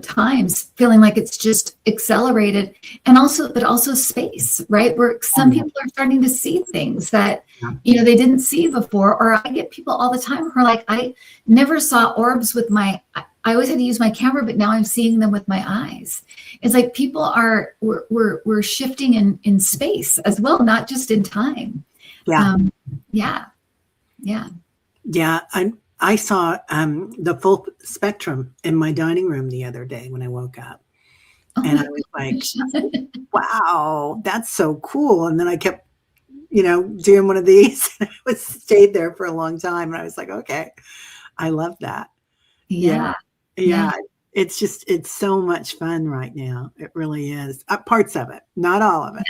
times feeling like it's just accelerated, and also space, right? Where some people are starting to see things that, they didn't see before. Or I get people all the time who are like, I never saw orbs with I always had to use my camera, but now I'm seeing them with my eyes. It's like we're shifting in space as well, not just in time. Yeah. I saw the full spectrum in my dining room the other day when I woke up. And I was like, wow, that's so cool. And then I kept, doing one of these. I stayed there for a long time. And I was like, okay, I love that. Yeah. It's so much fun right now. It really is. Parts of it, not all of it.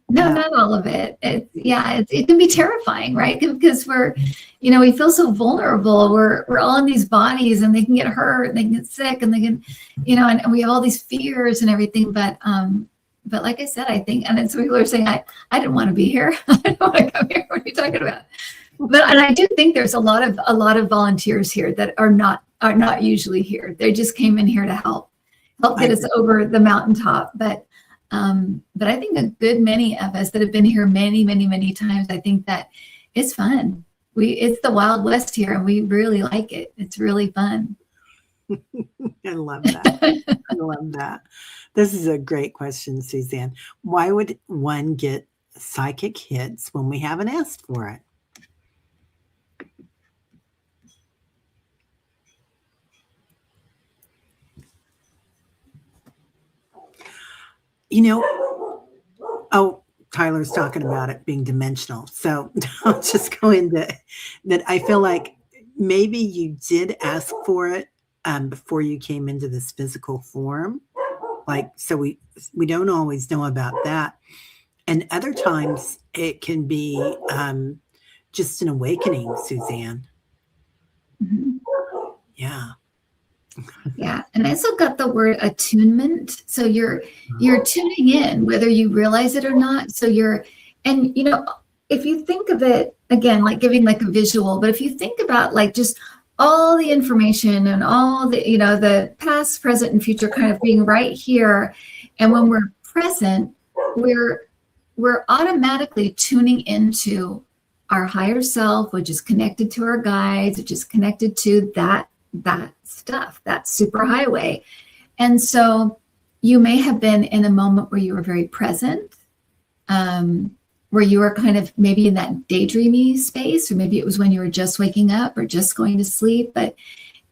No, not all of it. It can be terrifying, right? Because we feel so vulnerable. We're all in these bodies, and they can get hurt, and they can get sick, and they can, and we have all these fears and everything. But like I said, I think, and then some people are saying, I didn't want to be here. I don't want to come here. What are you talking about? And I do think there's a lot of volunteers here that are not usually here. They just came in here to help get us over the mountaintop. But I think a good many of us that have been here many, many, many times, I think that it's fun. It's the Wild West here, and we really like it. It's really fun. I love that. I love that. This is a great question, Suzanne. Why would one get psychic hits when we haven't asked for it? Tyler's talking about it being dimensional. So I'll just go into that. I feel like maybe you did ask for it before you came into this physical form. So we don't always know about that. And other times it can be just an awakening, Suzanne. Mm-hmm. Yeah. Yeah. And I also got the word attunement. So you're tuning in, whether you realize it or not. So if you think of it again, like giving like a visual, but if you think about like just all the information and all the, the past, present, and future kind of being right here. And when we're present, we're automatically tuning into our higher self, which is connected to our guides, which is connected to that stuff, that superhighway. And so you may have been in a moment where you were very present, where you were kind of maybe in that daydreamy space, or maybe it was when you were just waking up or just going to sleep. But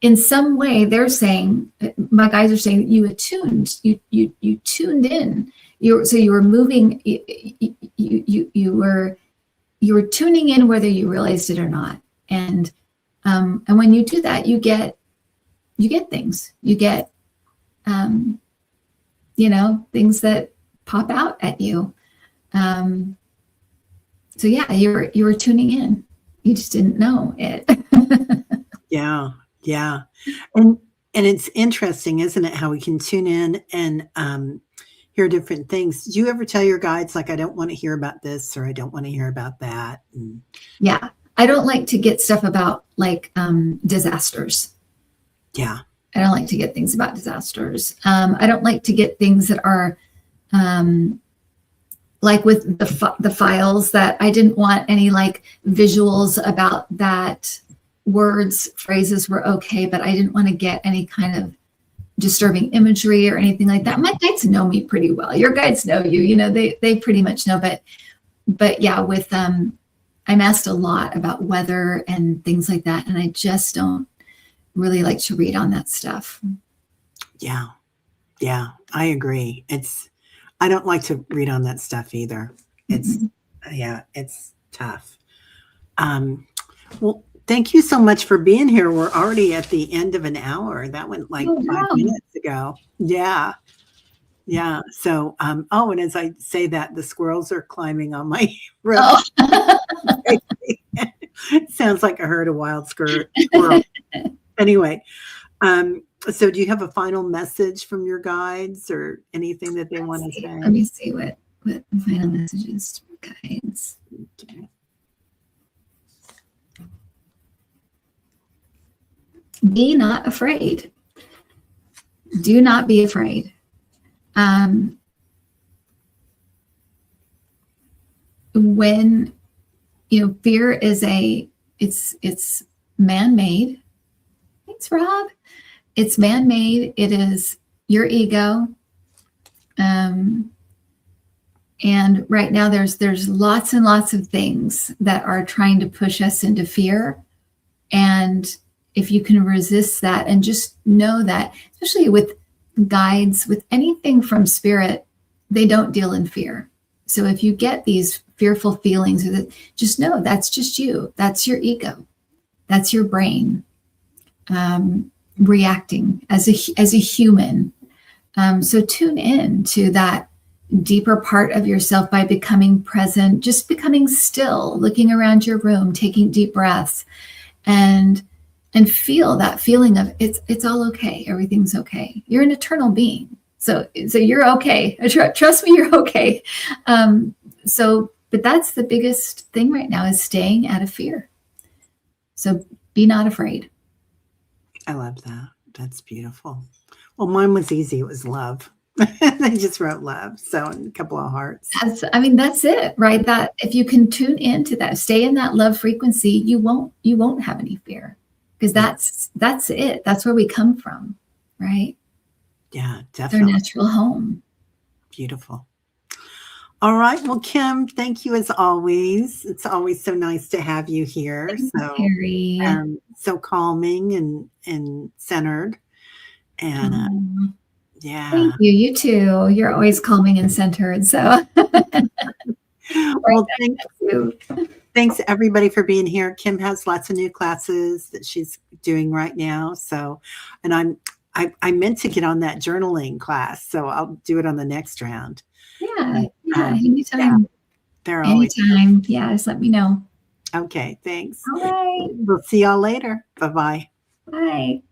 in some way, they're saying, my guys are saying, you attuned, you tuned in. You were moving. You were tuning in, whether you realized it or not. And when you do that, you get things. You get, things that pop out at you. So yeah, you were tuning in. You just didn't know it. Yeah. And it's interesting, isn't it, how we can tune in and hear different things. Do you ever tell your guides, like, I don't want to hear about this, or I don't want to hear about that? And yeah. I don't like to get stuff about like disasters. Yeah. I don't like to get things about disasters. I don't like to get things that are like with the files, that I didn't want any like visuals about that. Words, phrases were okay, but I didn't want to get any kind of disturbing imagery or anything like that. My guides know me pretty well. Your guides know you, you know, they pretty much know, but yeah, with I'm asked a lot about weather and things like that, and I just don't really like to read on that stuff. Yeah. Yeah, I agree. I don't like to read on that stuff either. It's yeah, it's tough. Well, thank you so much for being here. We're already at the end of an hour. That went like 5 minutes ago. Yeah. Yeah. So, oh, and as I say that, the squirrels are climbing on my roof. Oh. It sounds like I heard a wild squirrel. Anyway, so do you have a final message from your guides or anything that they want to say? Let me see what the final messages from guides. Okay. Be not afraid. Do not be afraid. When, you know, fear is it's man-made. Thanks, Rob. It's man-made. It is your ego. And right now there's lots and lots of things that are trying to push us into fear. And if you can resist that and just know that, especially with guides, with anything from spirit, they don't deal in fear. So if you get these fearful feelings, just know that's just you. That's your ego. That's your brain reacting as a human. So tune in to that deeper part of yourself by becoming present, just becoming still, looking around your room, taking deep breaths, and feel that feeling of it's all okay. Everything's okay. You're an eternal being. So you're okay. Trust me, you're okay. But that's the biggest thing right now, is staying out of fear. So be not afraid. I love that. That's beautiful. Well, mine was easy. It was love. They just wrote love. So a couple of hearts. That's it, right? That if you can tune into that, stay in that love frequency, you won't have any fear, because that's it. That's where we come from, right? Yeah, definitely. It's our natural home. Beautiful. All right. Well, Kim, thank you as always. It's always so nice to have you here. Teri. So calming and centered. And yeah. Thank you. You too. You're always calming and centered. So well, thanks everybody for being here. Kim has lots of new classes that she's doing right now. So, and I meant to get on that journaling class, so I'll do it on the next round. Yeah. Anytime. They're always anytime. Yeah, just let me know. Okay, thanks. All right. We'll see y'all later. Bye-bye. Bye.